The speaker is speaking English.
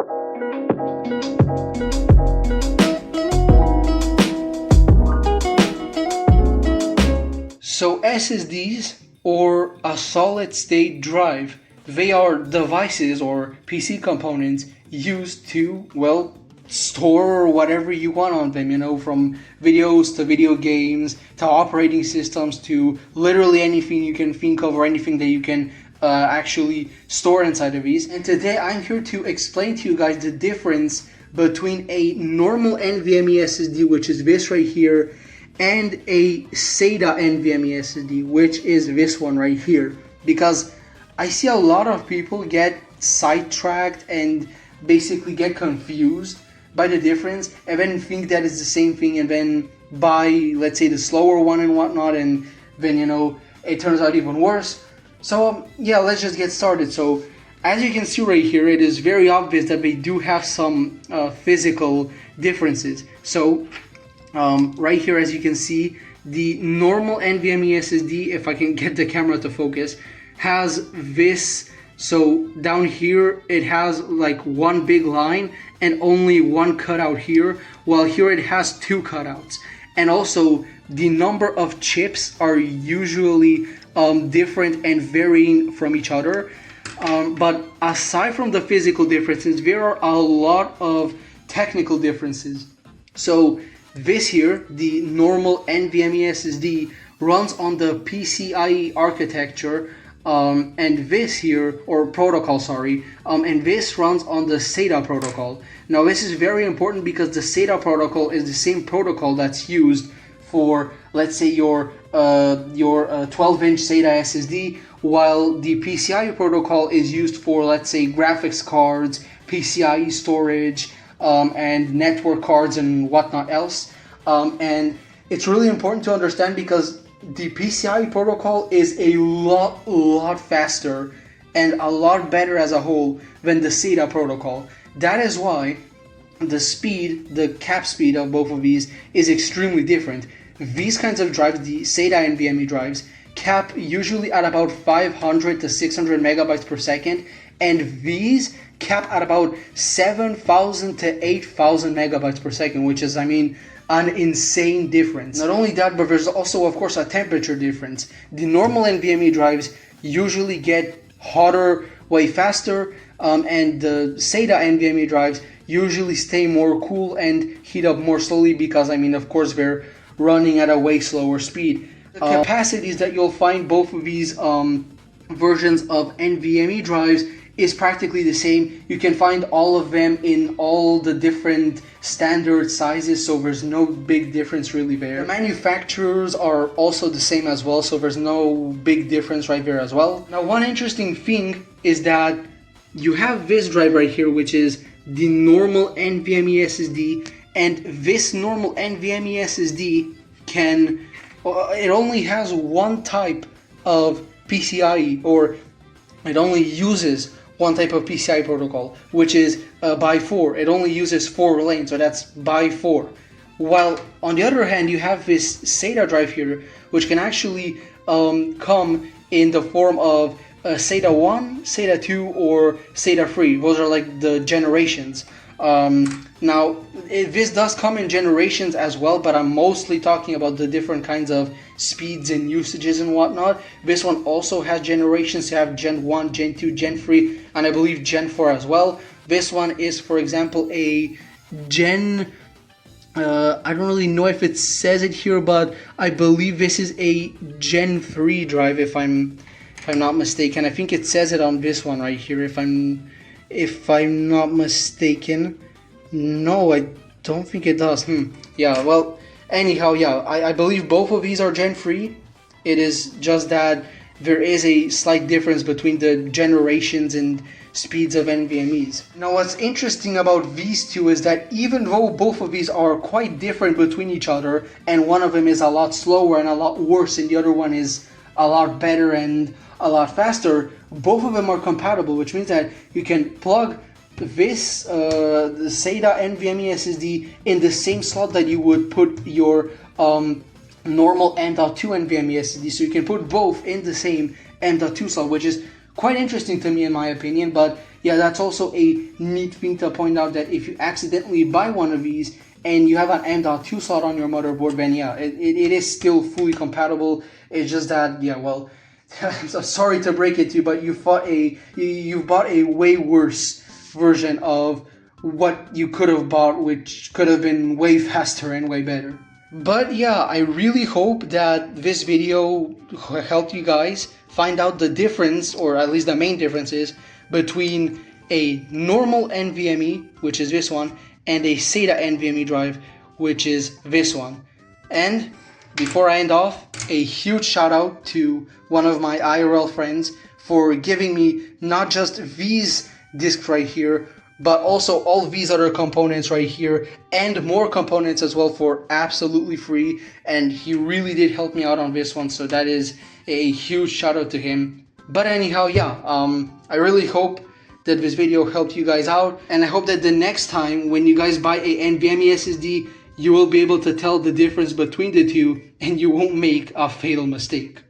So SSDs, or a solid state drive, they are devices or PC components used to, well, store whatever you want on them, you know, from videos to video games to operating systems to literally anything you can think of or anything that you can actually store inside of these. And today I'm here to explain to you guys the difference between a normal NVMe SSD, which is this right here, and a SATA NVMe SSD, which is this one right here. Because I see a lot of people get sidetracked and basically get confused by the difference and then think that it's the same thing and then buy, let's say, the slower one and whatnot, and then, you know, it turns out even worse. So yeah, let's just get started. So as you can see right here, it is very obvious that they do have some physical differences. So right here, as you can see, the normal NVMe SSD, if I can get the camera to focus, has this. So down here it has like one big line and only one cutout here, while here it has two cutouts. And also the number of chips are usually different and varying from each other. But aside from the physical differences, there are a lot of technical differences. So this here, the normal NVMe SSD, runs on the PCIe architecture, and this here, or protocol, sorry, and this runs on the SATA protocol. Now this is very important because the SATA protocol is the same protocol that's used for, let's say, your 12-inch SATA SSD, while the PCIe protocol is used for, let's say, graphics cards, PCIe storage, and network cards and whatnot else. And it's really important to understand because the PCIe protocol is a lot faster and a lot better as a whole than the SATA protocol. That is why the speed, the cap speed of both of these is extremely different. These kinds of drives, the SATA NVMe drives, cap usually at about 500 to 600 megabytes per second, and these cap at about 7,000 to 8,000 megabytes per second, which is, I mean, an insane difference. Not only that, but there's also, of course, a temperature difference. The normal NVMe drives usually get hotter way faster, and the SATA NVMe drives usually stay more cool and heat up more slowly because, I mean, of course, they're running at a way slower speed. The capacities that you'll find both of these versions of NVMe drives is practically the same. You can find all of them in all the different standard sizes, so there's no big difference really there. The manufacturers are also the same as well, so there's no big difference right there as well. Now, one interesting thing is that you have this drive right here, which is the normal NVMe SSD, and this normal NVMe SSD it only has one type of PCIe, or it only uses one type of PCI protocol, which is by 4. It only uses 4 lanes, so that's by 4. While on the other hand, you have this SATA drive here, which can actually come in the form of SATA 1, SATA 2, or SATA 3. Those are like the generations. Now, this does come in generations as well, but I'm mostly talking about the different kinds of speeds and usages and whatnot. This one also has generations. You have Gen 1, Gen 2, Gen 3, and I believe Gen 4 as well. This one is, for example, a Gen... I don't really know if it says it here, but I believe this is a Gen 3 drive, if I'm not mistaken. I think it says it on this one right here, if I'm not mistaken. No, I don't think it does. Yeah, well, anyhow, yeah, I believe both of these are Gen 3. It is just that there is a slight difference between the generations and speeds of NVMEs. Now, what's interesting about these two is that even though both of these are quite different between each other, and one of them is a lot slower and a lot worse, and the other one is a lot better and a lot faster, both of them are compatible, which means that you can plug this the SATA NVMe SSD in the same slot that you would put your normal M.2 NVMe SSD. So you can put both in the same M.2 slot, which is quite interesting to me in my opinion. But yeah, that's also a neat thing to point out, that if you accidentally buy one of these and you have an M.2 slot on your motherboard, then yeah, it is still fully compatible. It's just that, yeah, well, I'm so sorry to break it to you, but you bought a way worse version of what you could have bought, which could have been way faster and way better. But yeah, I really hope that this video helped you guys find out the difference, or at least the main differences, between a normal NVMe, which is this one, and a SATA NVMe drive, which is this one. And before I end off, a huge shout out to one of my IRL friends for giving me not just these discs right here, but also all these other components right here, and more components as well, for absolutely free. And he really did help me out on this one, so that is a huge shout out to him. But anyhow, yeah, I really hope that this video helped you guys out, and I hope that the next time when you guys buy a NVMe SSD, you will be able to tell the difference between the two and you won't make a fatal mistake.